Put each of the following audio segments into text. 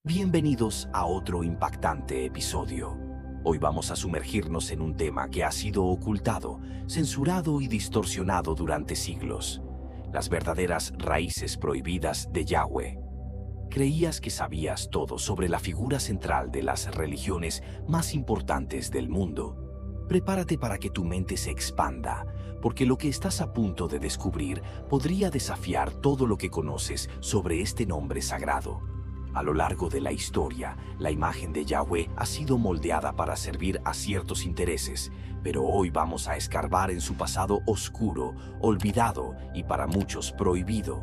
Bienvenidos a otro impactante episodio. Hoy vamos a sumergirnos en un tema que ha sido ocultado, censurado y distorsionado durante siglos: las verdaderas raíces prohibidas de Yahweh. ¿Creías que sabías todo sobre la figura central de las religiones más importantes del mundo? Prepárate para que tu mente se expanda, porque lo que estás a punto de descubrir podría desafiar todo lo que conoces sobre este nombre sagrado. A lo largo de la historia, la imagen de Yahweh ha sido moldeada para servir a ciertos intereses, pero hoy vamos a escarbar en su pasado oscuro, olvidado y para muchos prohibido.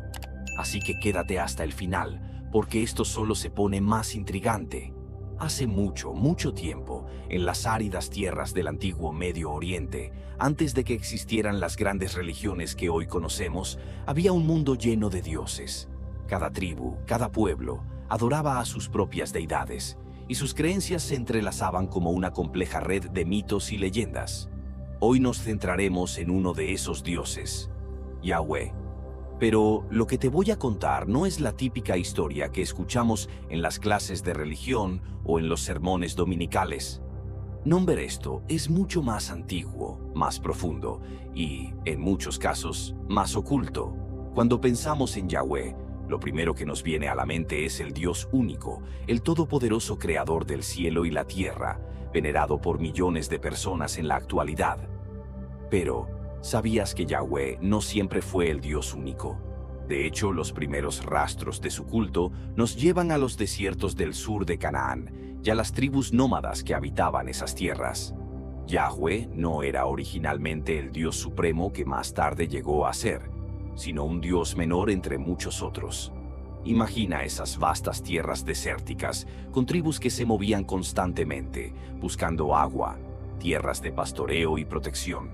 Así que quédate hasta el final, porque esto solo se pone más intrigante. Hace mucho, mucho tiempo, en las áridas tierras del antiguo Medio Oriente, antes de que existieran las grandes religiones que hoy conocemos, había un mundo lleno de dioses. Cada tribu, cada pueblo, adoraba a sus propias deidades, y sus creencias se entrelazaban como una compleja red de mitos y leyendas. Hoy nos centraremos en uno de esos dioses, Yahweh. Pero lo que te voy a contar no es la típica historia que escuchamos en las clases de religión o en los sermones dominicales. Nombre esto es mucho más antiguo, más profundo y, en muchos casos, más oculto. Cuando pensamos en Yahweh, lo primero que nos viene a la mente es el Dios único, el todopoderoso creador del cielo y la tierra, venerado por millones de personas en la actualidad. Pero, ¿sabías que Yahweh no siempre fue el Dios único? De hecho, los primeros rastros de su culto nos llevan a los desiertos del sur de Canaán y a las tribus nómadas que habitaban esas tierras. Yahweh no era originalmente el Dios supremo que más tarde llegó a ser, sino un Dios menor entre muchos otros. Imagina esas vastas tierras desérticas, con tribus que se movían constantemente, buscando agua, tierras de pastoreo y protección.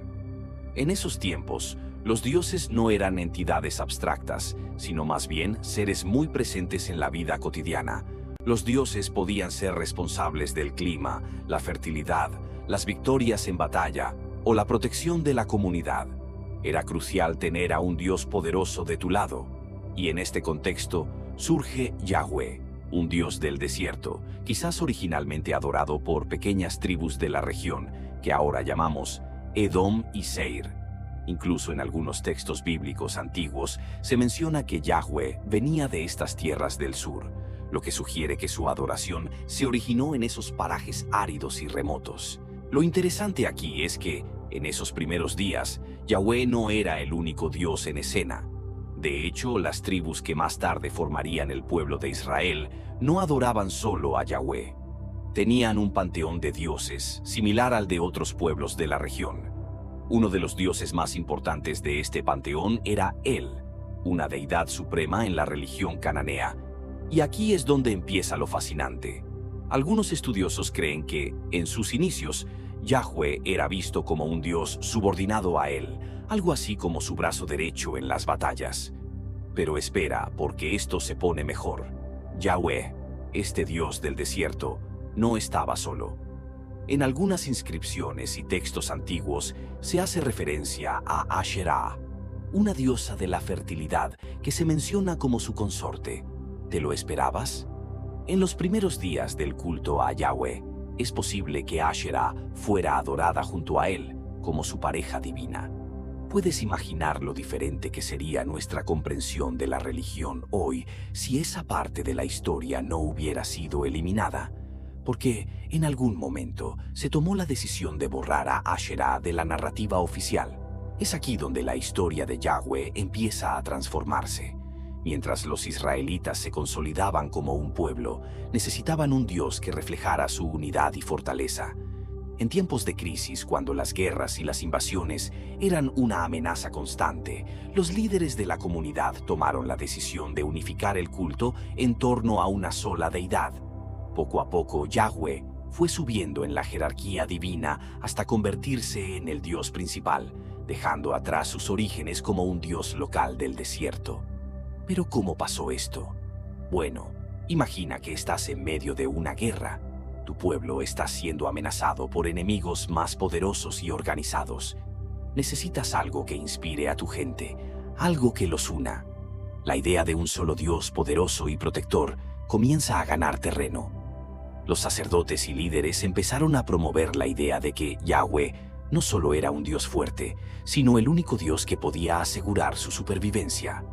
En esos tiempos, los dioses no eran entidades abstractas, sino más bien seres muy presentes en la vida cotidiana. Los dioses podían ser responsables del clima, la fertilidad, las victorias en batalla o la protección de la comunidad. Era crucial tener a un Dios poderoso de tu lado. Y en este contexto surge Yahweh, un Dios del desierto, quizás originalmente adorado por pequeñas tribus de la región, que ahora llamamos Edom y Seir. Incluso en algunos textos bíblicos antiguos se menciona que Yahweh venía de estas tierras del sur, lo que sugiere que su adoración se originó en esos parajes áridos y remotos. Lo interesante aquí es que, en esos primeros días, Yahweh no era el único Dios en escena. De hecho, las tribus que más tarde formarían el pueblo de Israel no adoraban solo a Yahweh. Tenían un panteón de dioses, similar al de otros pueblos de la región. Uno de los dioses más importantes de este panteón era El, una deidad suprema en la religión cananea. Y aquí es donde empieza lo fascinante. Algunos estudiosos creen que, en sus inicios, Yahweh era visto como un dios subordinado a él, algo así como su brazo derecho en las batallas. Pero espera, porque esto se pone mejor. Yahweh, este dios del desierto, no estaba solo. En algunas inscripciones y textos antiguos se hace referencia a Asherah, una diosa de la fertilidad que se menciona como su consorte. ¿Te lo esperabas? En los primeros días del culto a Yahweh, es posible que Asherah fuera adorada junto a él, como su pareja divina. ¿Puedes imaginar lo diferente que sería nuestra comprensión de la religión hoy si esa parte de la historia no hubiera sido eliminada? Porque en algún momento se tomó la decisión de borrar a Asherah de la narrativa oficial. Es aquí donde la historia de Yahweh empieza a transformarse. Mientras los israelitas se consolidaban como un pueblo, necesitaban un Dios que reflejara su unidad y fortaleza. En tiempos de crisis, cuando las guerras y las invasiones eran una amenaza constante, los líderes de la comunidad tomaron la decisión de unificar el culto en torno a una sola deidad. Poco a poco, Yahweh fue subiendo en la jerarquía divina hasta convertirse en el Dios principal, dejando atrás sus orígenes como un Dios local del desierto. ¿Pero cómo pasó esto? Bueno, imagina que estás en medio de una guerra. Tu pueblo está siendo amenazado por enemigos más poderosos y organizados. Necesitas algo que inspire a tu gente, algo que los una. La idea de un solo Dios poderoso y protector comienza a ganar terreno. Los sacerdotes y líderes empezaron a promover la idea de que Yahweh no solo era un Dios fuerte, sino el único Dios que podía asegurar su supervivencia.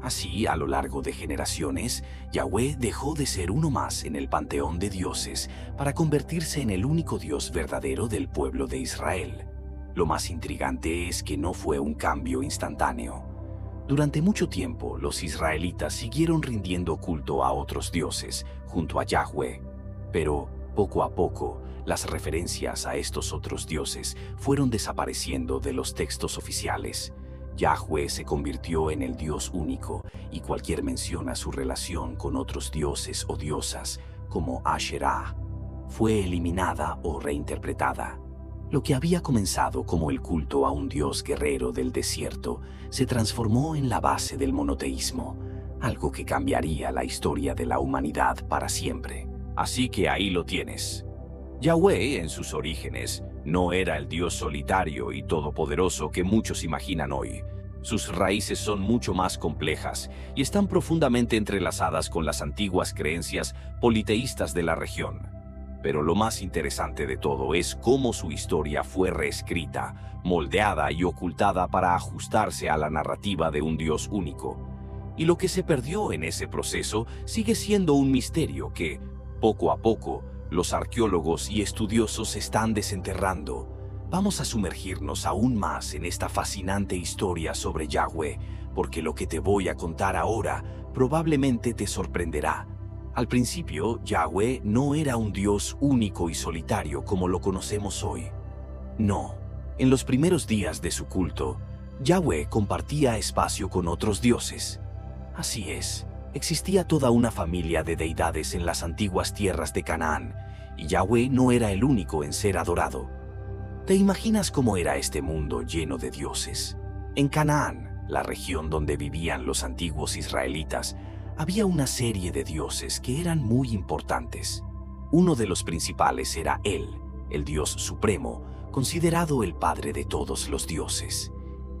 Así, a lo largo de generaciones, Yahweh dejó de ser uno más en el panteón de dioses para convertirse en el único Dios verdadero del pueblo de Israel. Lo más intrigante es que no fue un cambio instantáneo. Durante mucho tiempo, los israelitas siguieron rindiendo culto a otros dioses junto a Yahweh, pero poco a poco, las referencias a estos otros dioses fueron desapareciendo de los textos oficiales. Yahweh se convirtió en el Dios único y cualquier mención a su relación con otros dioses o diosas, como Asherah, fue eliminada o reinterpretada. Lo que había comenzado como el culto a un dios guerrero del desierto se transformó en la base del monoteísmo, algo que cambiaría la historia de la humanidad para siempre. Así que ahí lo tienes. Yahweh, en sus orígenes, no era el Dios solitario y todopoderoso que muchos imaginan hoy. Sus raíces son mucho más complejas y están profundamente entrelazadas con las antiguas creencias politeístas de la región. Pero lo más interesante de todo es cómo su historia fue reescrita, moldeada y ocultada para ajustarse a la narrativa de un Dios único. Y lo que se perdió en ese proceso sigue siendo un misterio que, poco a poco, los arqueólogos y estudiosos están desenterrando. Vamos a sumergirnos aún más en esta fascinante historia sobre Yahweh, porque lo que te voy a contar ahora probablemente te sorprenderá. Al principio, Yahweh no era un Dios único y solitario como lo conocemos hoy. No, en los primeros días de su culto, Yahweh compartía espacio con otros dioses. Así es, existía toda una familia de deidades en las antiguas tierras de Canaán, y Yahweh no era el único en ser adorado. ¿Te imaginas cómo era este mundo lleno de dioses? En Canaán, la región donde vivían los antiguos israelitas, había una serie de dioses que eran muy importantes. Uno de los principales era él, el Dios supremo, considerado el padre de todos los dioses.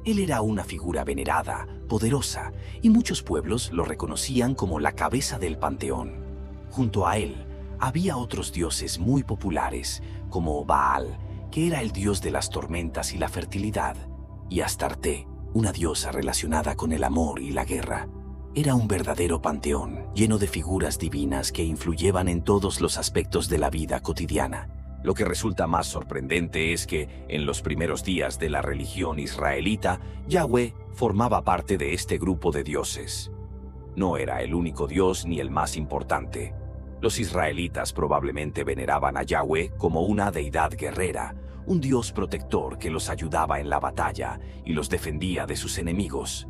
Él era una figura venerada, poderosa, y muchos pueblos lo reconocían como la cabeza del panteón. Junto a él, había otros dioses muy populares, como Baal, que era el dios de las tormentas y la fertilidad, y Astarte, una diosa relacionada con el amor y la guerra. Era un verdadero panteón, lleno de figuras divinas que influyeban en todos los aspectos de la vida cotidiana. Lo que resulta más sorprendente es que, en los primeros días de la religión israelita, Yahweh formaba parte de este grupo de dioses. No era el único dios ni el más importante. Los israelitas probablemente veneraban a Yahweh como una deidad guerrera, un dios protector que los ayudaba en la batalla y los defendía de sus enemigos.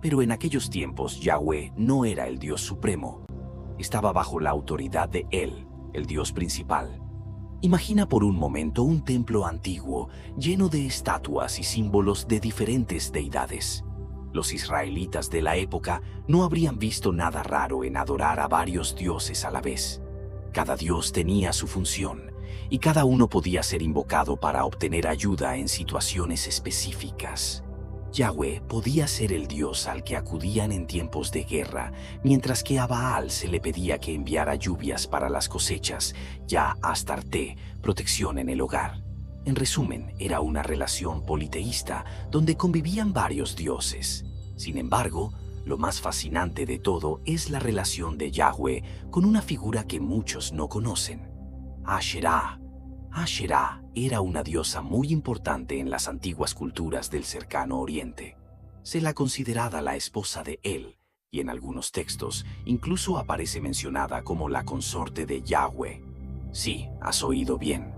Pero en aquellos tiempos Yahweh no era el Dios supremo. Estaba bajo la autoridad de él, el Dios principal. Imagina por un momento un templo antiguo, lleno de estatuas y símbolos de diferentes deidades. Los israelitas de la época no habrían visto nada raro en adorar a varios dioses a la vez. Cada dios tenía su función, y cada uno podía ser invocado para obtener ayuda en situaciones específicas. Yahweh podía ser el dios al que acudían en tiempos de guerra, mientras que a Baal se le pedía que enviara lluvias para las cosechas, ya a Astarte, protección en el hogar. En resumen, era una relación politeísta donde convivían varios dioses. Sin embargo, lo más fascinante de todo es la relación de Yahweh con una figura que muchos no conocen: Asherah. Asherah era una diosa muy importante en las antiguas culturas del cercano oriente. Se la consideraba la esposa de él, y en algunos textos incluso aparece mencionada como la consorte de Yahweh. Sí, has oído bien.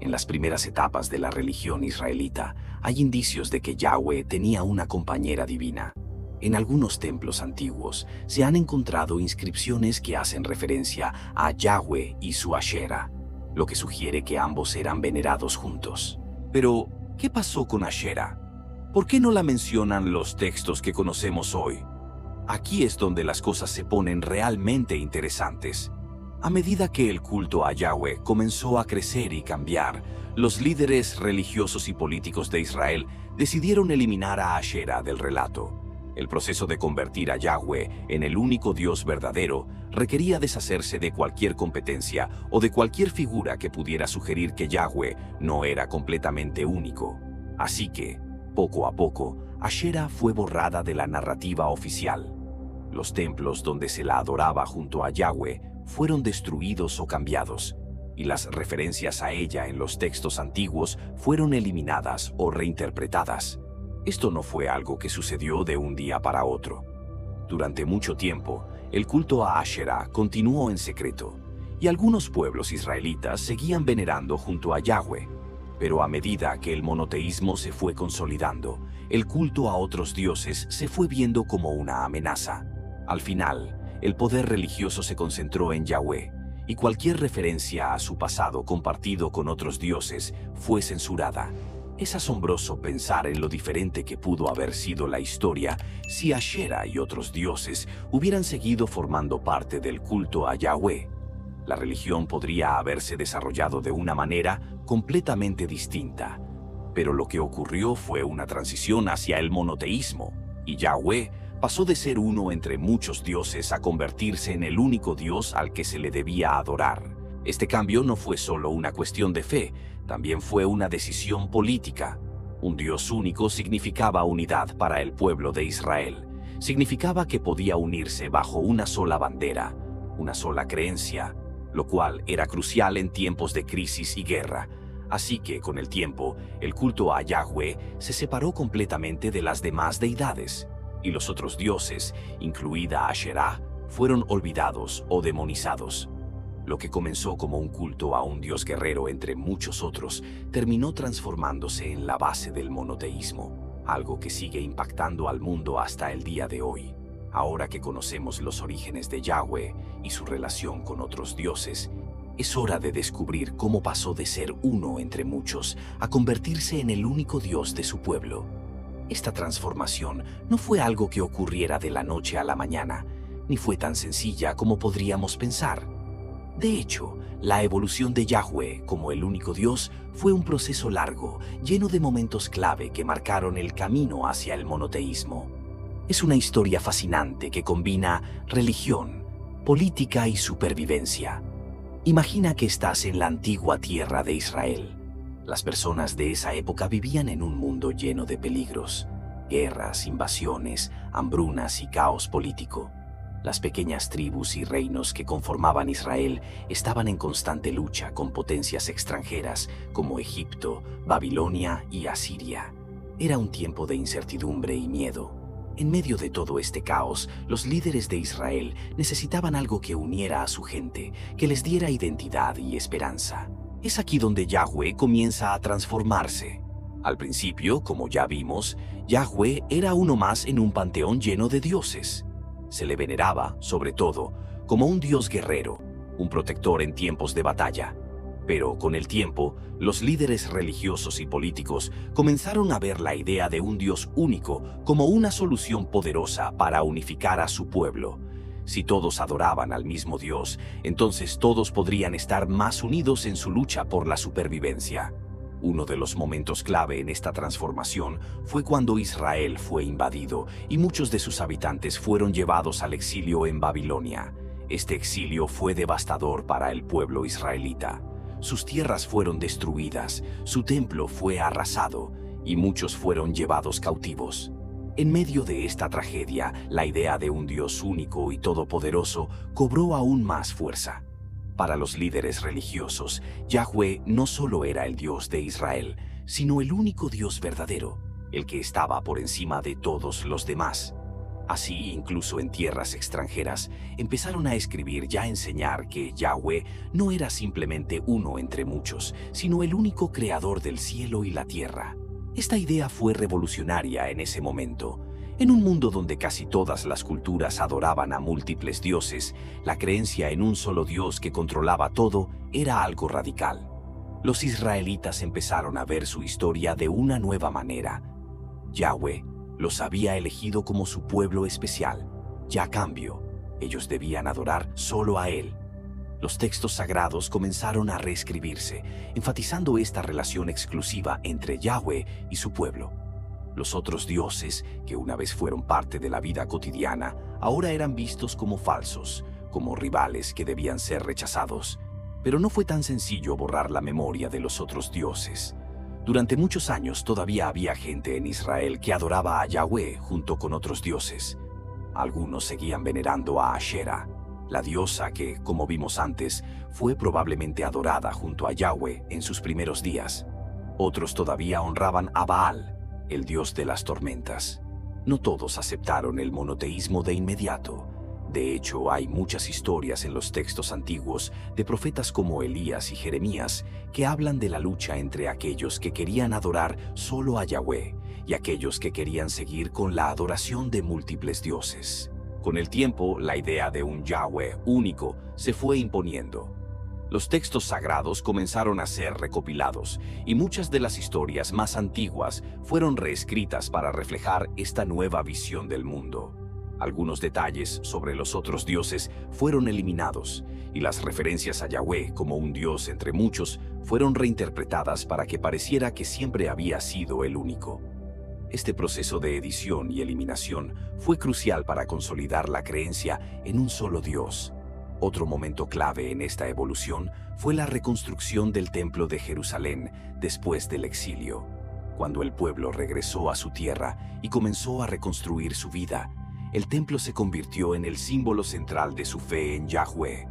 En las primeras etapas de la religión israelita hay indicios de que Yahweh tenía una compañera divina. En algunos templos antiguos se han encontrado inscripciones que hacen referencia a Yahweh y su Asherah, lo que sugiere que ambos eran venerados juntos. Pero, ¿qué pasó con Asherah? ¿Por qué no la mencionan los textos que conocemos hoy? Aquí es donde las cosas se ponen realmente interesantes. A medida que el culto a Yahweh comenzó a crecer y cambiar, los líderes religiosos y políticos de Israel decidieron eliminar a Asherah del relato. El proceso de convertir a Yahweh en el único Dios verdadero requería deshacerse de cualquier competencia o de cualquier figura que pudiera sugerir que Yahweh no era completamente único. Así que, poco a poco, Asherah fue borrada de la narrativa oficial. Los templos donde se la adoraba junto a Yahweh fueron destruidos o cambiados, y las referencias a ella en los textos antiguos fueron eliminadas o reinterpretadas. Esto no fue algo que sucedió de un día para otro. Durante mucho tiempo, el culto a Asherah continuó en secreto, y algunos pueblos israelitas seguían venerando junto a Yahweh. Pero a medida que el monoteísmo se fue consolidando, el culto a otros dioses se fue viendo como una amenaza. Al final, el poder religioso se concentró en Yahweh, y cualquier referencia a su pasado compartido con otros dioses fue censurada. Es asombroso pensar en lo diferente que pudo haber sido la historia si Asherah y otros dioses hubieran seguido formando parte del culto a Yahweh. La religión podría haberse desarrollado de una manera completamente distinta, pero lo que ocurrió fue una transición hacia el monoteísmo, y Yahweh pasó de ser uno entre muchos dioses a convertirse en el único Dios al que se le debía adorar. Este cambio no fue solo una cuestión de fe, también fue una decisión política. Un Dios único significaba unidad para el pueblo de Israel. Significaba que podía unirse bajo una sola bandera, una sola creencia, lo cual era crucial en tiempos de crisis y guerra. Así que, con el tiempo, el culto a Yahweh se separó completamente de las demás deidades, y los otros dioses, incluida Asherah, fueron olvidados o demonizados. Lo que comenzó como un culto a un dios guerrero entre muchos otros, terminó transformándose en la base del monoteísmo, algo que sigue impactando al mundo hasta el día de hoy. Ahora que conocemos los orígenes de Yahweh y su relación con otros dioses, es hora de descubrir cómo pasó de ser uno entre muchos a convertirse en el único Dios de su pueblo. Esta transformación no fue algo que ocurriera de la noche a la mañana, ni fue tan sencilla como podríamos pensar. De hecho, la evolución de Yahweh como el único Dios fue un proceso largo, lleno de momentos clave que marcaron el camino hacia el monoteísmo. Es una historia fascinante que combina religión, política y supervivencia. Imagina que estás en la antigua tierra de Israel. Las personas de esa época vivían en un mundo lleno de peligros, guerras, invasiones, hambrunas y caos político. Las pequeñas tribus y reinos que conformaban Israel estaban en constante lucha con potencias extranjeras como Egipto, Babilonia y Asiria. Era un tiempo de incertidumbre y miedo. En medio de todo este caos, los líderes de Israel necesitaban algo que uniera a su gente, que les diera identidad y esperanza. Es aquí donde Yahweh comienza a transformarse. Al principio, como ya vimos, Yahweh era uno más en un panteón lleno de dioses. Se le veneraba, sobre todo, como un dios guerrero, un protector en tiempos de batalla. Pero con el tiempo, los líderes religiosos y políticos comenzaron a ver la idea de un Dios único como una solución poderosa para unificar a su pueblo. Si todos adoraban al mismo Dios, entonces todos podrían estar más unidos en su lucha por la supervivencia. Uno de los momentos clave en esta transformación fue cuando Israel fue invadido y muchos de sus habitantes fueron llevados al exilio en Babilonia. Este exilio fue devastador para el pueblo israelita. Sus tierras fueron destruidas, su templo fue arrasado y muchos fueron llevados cautivos. En medio de esta tragedia, la idea de un Dios único y todopoderoso cobró aún más fuerza. Para los líderes religiosos, Yahweh no solo era el Dios de Israel, sino el único Dios verdadero, el que estaba por encima de todos los demás. Así, incluso en tierras extranjeras, empezaron a escribir y a enseñar que Yahweh no era simplemente uno entre muchos, sino el único creador del cielo y la tierra. Esta idea fue revolucionaria en ese momento. En un mundo donde casi todas las culturas adoraban a múltiples dioses, la creencia en un solo Dios que controlaba todo era algo radical. Los israelitas empezaron a ver su historia de una nueva manera. Yahweh los había elegido como su pueblo especial, y a cambio, ellos debían adorar solo a Él. Los textos sagrados comenzaron a reescribirse, enfatizando esta relación exclusiva entre Yahweh y su pueblo. Los otros dioses, que una vez fueron parte de la vida cotidiana, ahora eran vistos como falsos, como rivales que debían ser rechazados. Pero no fue tan sencillo borrar la memoria de los otros dioses. Durante muchos años todavía había gente en Israel que adoraba a Yahweh junto con otros dioses. Algunos seguían venerando a Asherah, la diosa que, como vimos antes, fue probablemente adorada junto a Yahweh en sus primeros días. Otros todavía honraban a Baal, el dios de las tormentas. No todos aceptaron el monoteísmo de inmediato. De hecho, hay muchas historias en los textos antiguos de profetas como Elías y Jeremías que hablan de la lucha entre aquellos que querían adorar solo a Yahweh y aquellos que querían seguir con la adoración de múltiples dioses. Con el tiempo, la idea de un Yahweh único se fue imponiendo. Los textos sagrados comenzaron a ser recopilados y muchas de las historias más antiguas fueron reescritas para reflejar esta nueva visión del mundo. Algunos detalles sobre los otros dioses fueron eliminados y las referencias a Yahweh como un dios entre muchos fueron reinterpretadas para que pareciera que siempre había sido el único. Este proceso de edición y eliminación fue crucial para consolidar la creencia en un solo Dios. Otro momento clave en esta evolución fue la reconstrucción del Templo de Jerusalén después del exilio. Cuando el pueblo regresó a su tierra y comenzó a reconstruir su vida, el templo se convirtió en el símbolo central de su fe en Yahweh.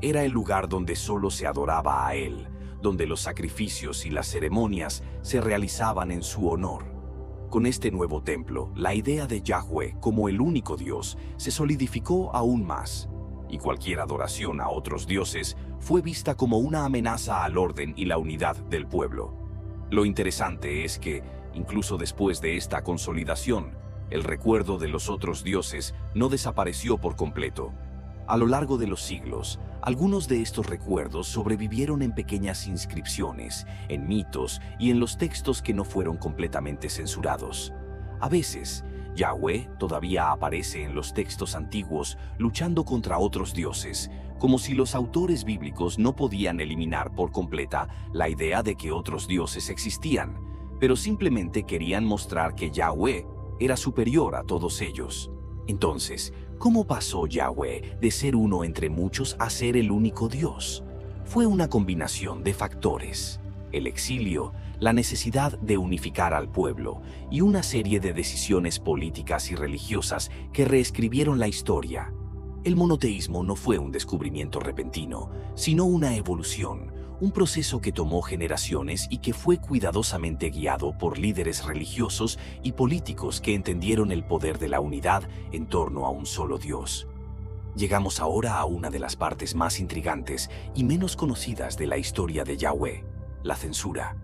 Era el lugar donde solo se adoraba a Él, donde los sacrificios y las ceremonias se realizaban en su honor. Con este nuevo templo, la idea de Yahweh como el único Dios se solidificó aún más, y cualquier adoración a otros dioses fue vista como una amenaza al orden y la unidad del pueblo. Lo interesante es que, incluso después de esta consolidación, el recuerdo de los otros dioses no desapareció por completo. A lo largo de los siglos, algunos de estos recuerdos sobrevivieron en pequeñas inscripciones, en mitos y en los textos que no fueron completamente censurados. A veces, Yahweh todavía aparece en los textos antiguos luchando contra otros dioses, como si los autores bíblicos no podían eliminar por completa la idea de que otros dioses existían, pero simplemente querían mostrar que Yahweh era superior a todos ellos. Entonces, ¿cómo pasó Yahweh de ser uno entre muchos a ser el único Dios? Fue una combinación de factores: el exilio, la necesidad de unificar al pueblo y una serie de decisiones políticas y religiosas que reescribieron la historia. El monoteísmo no fue un descubrimiento repentino, sino una evolución, un proceso que tomó generaciones y que fue cuidadosamente guiado por líderes religiosos y políticos que entendieron el poder de la unidad en torno a un solo Dios. Llegamos ahora a una de las partes más intrigantes y menos conocidas de la historia de Yahweh: la censura.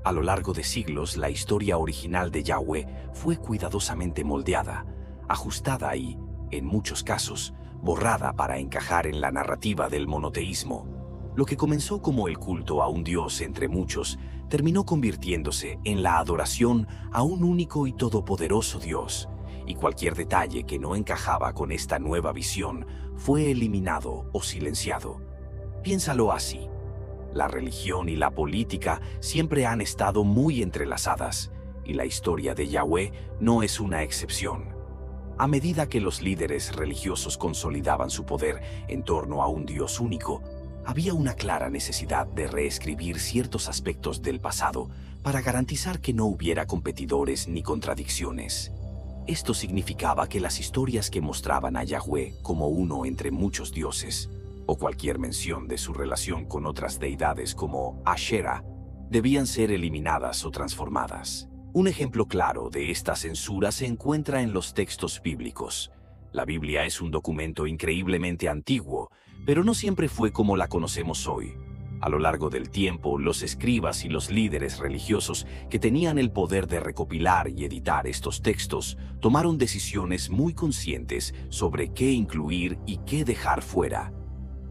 A lo largo de siglos, la historia original de Yahweh fue cuidadosamente moldeada, ajustada y, en muchos casos, borrada para encajar en la narrativa del monoteísmo. Lo que comenzó como el culto a un Dios entre muchos, terminó convirtiéndose en la adoración a un único y todopoderoso Dios, y cualquier detalle que no encajaba con esta nueva visión fue eliminado o silenciado. Piénsalo así: la religión y la política siempre han estado muy entrelazadas, y la historia de Yahweh no es una excepción. A medida que los líderes religiosos consolidaban su poder en torno a un Dios único, había una clara necesidad de reescribir ciertos aspectos del pasado para garantizar que no hubiera competidores ni contradicciones. Esto significaba que las historias que mostraban a Yahweh como uno entre muchos dioses, o cualquier mención de su relación con otras deidades como Asherah, debían ser eliminadas o transformadas. Un ejemplo claro de esta censura se encuentra en los textos bíblicos. La Biblia es un documento increíblemente antiguo, pero no siempre fue como la conocemos hoy. A lo largo del tiempo, los escribas y los líderes religiosos que tenían el poder de recopilar y editar estos textos tomaron decisiones muy conscientes sobre qué incluir y qué dejar fuera.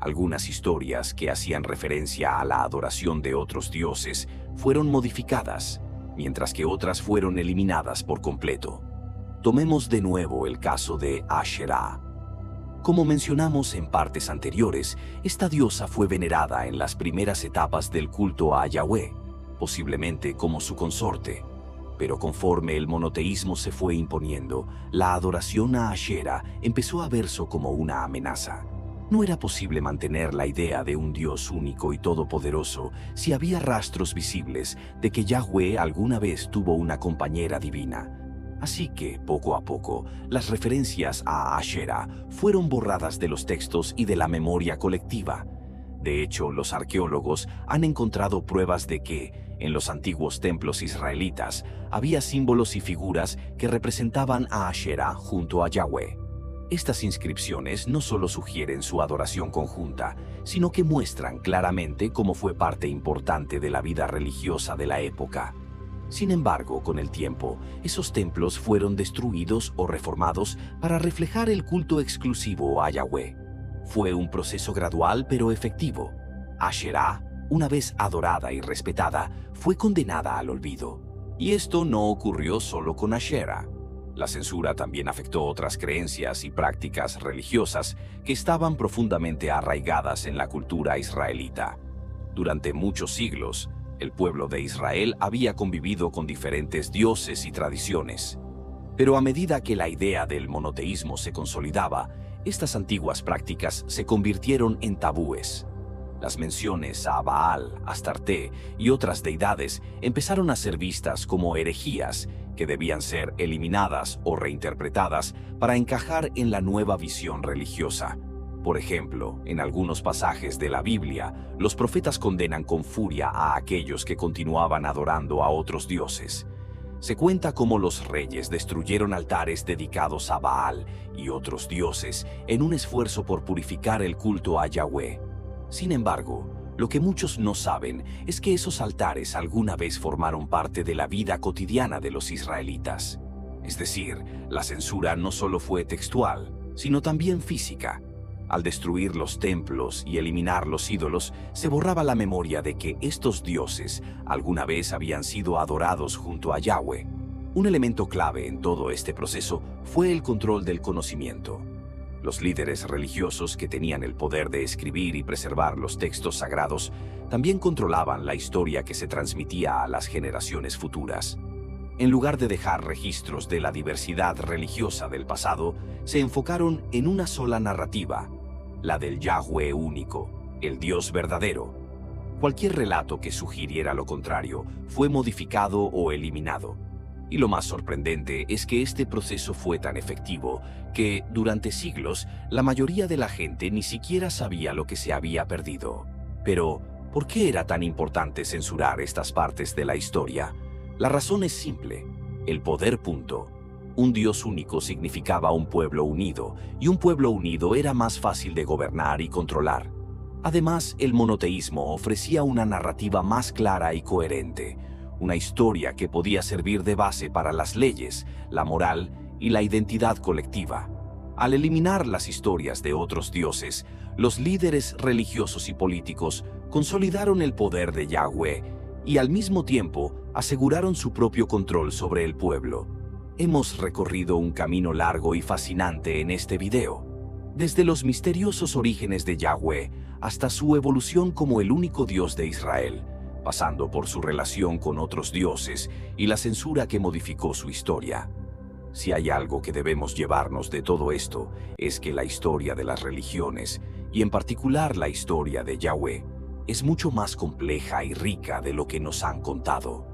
Algunas historias que hacían referencia a la adoración de otros dioses fueron modificadas, mientras que otras fueron eliminadas por completo. Tomemos de nuevo el caso de Asherah. Como mencionamos en partes anteriores, esta diosa fue venerada en las primeras etapas del culto a Yahweh, posiblemente como su consorte. Pero conforme el monoteísmo se fue imponiendo, la adoración a Asherah empezó a verse como una amenaza. No era posible mantener la idea de un Dios único y todopoderoso si había rastros visibles de que Yahweh alguna vez tuvo una compañera divina. Así que, poco a poco, las referencias a Asherah fueron borradas de los textos y de la memoria colectiva. De hecho, los arqueólogos han encontrado pruebas de que, en los antiguos templos israelitas, había símbolos y figuras que representaban a Asherah junto a Yahweh. Estas inscripciones no solo sugieren su adoración conjunta, sino que muestran claramente cómo fue parte importante de la vida religiosa de la época. Sin embargo, con el tiempo, esos templos fueron destruidos o reformados para reflejar el culto exclusivo a Yahweh. Fue un proceso gradual pero efectivo. Asherah, una vez adorada y respetada, fue condenada al olvido. Y esto no ocurrió solo con Asherah. La censura también afectó otras creencias y prácticas religiosas que estaban profundamente arraigadas en la cultura israelita. Durante muchos siglos, el pueblo de Israel había convivido con diferentes dioses y tradiciones. Pero a medida que la idea del monoteísmo se consolidaba, estas antiguas prácticas se convirtieron en tabúes. Las menciones a Baal, Astarte y otras deidades empezaron a ser vistas como herejías que debían ser eliminadas o reinterpretadas para encajar en la nueva visión religiosa. Por ejemplo, en algunos pasajes de la Biblia, los profetas condenan con furia a aquellos que continuaban adorando a otros dioses. Se cuenta cómo los reyes destruyeron altares dedicados a Baal y otros dioses en un esfuerzo por purificar el culto a Yahweh. Sin embargo, lo que muchos no saben es que esos altares alguna vez formaron parte de la vida cotidiana de los israelitas. Es decir, la censura no solo fue textual, sino también física. Al destruir los templos y eliminar los ídolos, se borraba la memoria de que estos dioses alguna vez habían sido adorados junto a Yahweh. Un elemento clave en todo este proceso fue el control del conocimiento. Los líderes religiosos que tenían el poder de escribir y preservar los textos sagrados también controlaban la historia que se transmitía a las generaciones futuras. En lugar de dejar registros de la diversidad religiosa del pasado, se enfocaron en una sola narrativa, la del Yahweh único, el Dios verdadero. Cualquier relato que sugiriera lo contrario fue modificado o eliminado. Y lo más sorprendente es que este proceso fue tan efectivo que, durante siglos, la mayoría de la gente ni siquiera sabía lo que se había perdido. Pero, ¿por qué era tan importante censurar estas partes de la historia? La razón es simple: el poder. Un Dios único significaba un pueblo unido, y un pueblo unido era más fácil de gobernar y controlar. Además, el monoteísmo ofrecía una narrativa más clara y coherente, una historia que podía servir de base para las leyes, la moral y la identidad colectiva. Al eliminar las historias de otros dioses, los líderes religiosos y políticos consolidaron el poder de Yahweh y al mismo tiempo aseguraron su propio control sobre el pueblo. Hemos recorrido un camino largo y fascinante en este video, desde los misteriosos orígenes de Yahweh hasta su evolución como el único Dios de Israel, pasando por su relación con otros dioses y la censura que modificó su historia. Si hay algo que debemos llevarnos de todo esto, es que la historia de las religiones, y en particular la historia de Yahweh, es mucho más compleja y rica de lo que nos han contado.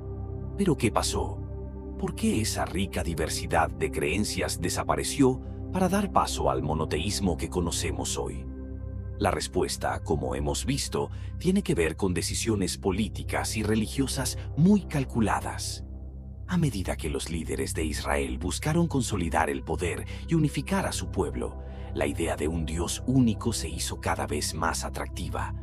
¿Pero qué pasó? ¿Por qué esa rica diversidad de creencias desapareció para dar paso al monoteísmo que conocemos hoy? La respuesta, como hemos visto, tiene que ver con decisiones políticas y religiosas muy calculadas. A medida que los líderes de Israel buscaron consolidar el poder y unificar a su pueblo, la idea de un Dios único se hizo cada vez más atractiva.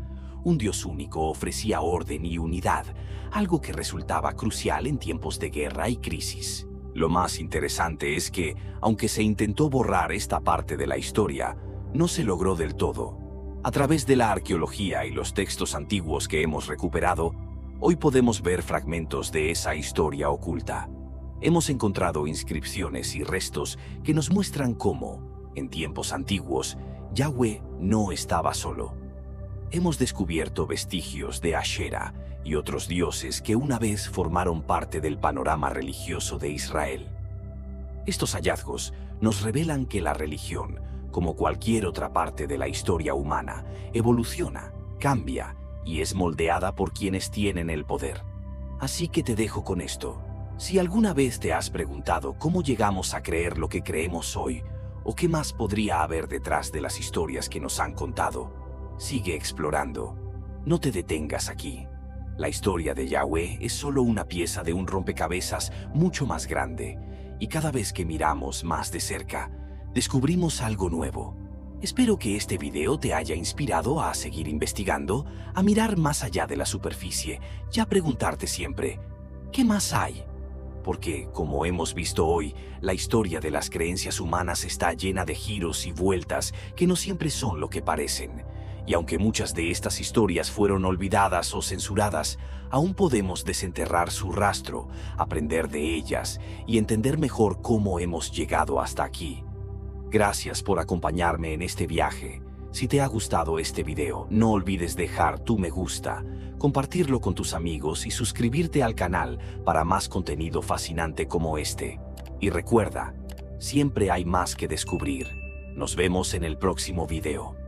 Un Dios único ofrecía orden y unidad, algo que resultaba crucial en tiempos de guerra y crisis. Lo más interesante es que, aunque se intentó borrar esta parte de la historia, no se logró del todo. A través de la arqueología y los textos antiguos que hemos recuperado, hoy podemos ver fragmentos de esa historia oculta. Hemos encontrado inscripciones y restos que nos muestran cómo, en tiempos antiguos, Yahweh no estaba solo. hemos descubierto vestigios de Ashera y otros dioses que una vez formaron parte del panorama religioso de Israel. Estos hallazgos nos revelan que la religión, como cualquier otra parte de la historia humana, evoluciona, cambia y es moldeada por quienes tienen el poder. Así que te dejo con esto. Si alguna vez te has preguntado cómo llegamos a creer lo que creemos hoy, o qué más podría haber detrás de las historias que nos han contado, sigue explorando. No te detengas aquí. La historia de Yahweh es solo una pieza de un rompecabezas mucho más grande, y cada vez que miramos más de cerca, descubrimos algo nuevo. Espero que este video te haya inspirado a seguir investigando, a mirar más allá de la superficie y a preguntarte siempre, ¿qué más hay? Porque, como hemos visto hoy, la historia de las creencias humanas está llena de giros y vueltas que no siempre son lo que parecen. Y aunque muchas de estas historias fueron olvidadas o censuradas, aún podemos desenterrar su rastro, aprender de ellas y entender mejor cómo hemos llegado hasta aquí. Gracias por acompañarme en este viaje. Si te ha gustado este video, no olvides dejar tu me gusta, compartirlo con tus amigos y suscribirte al canal para más contenido fascinante como este. Y recuerda, siempre hay más que descubrir. Nos vemos en el próximo video.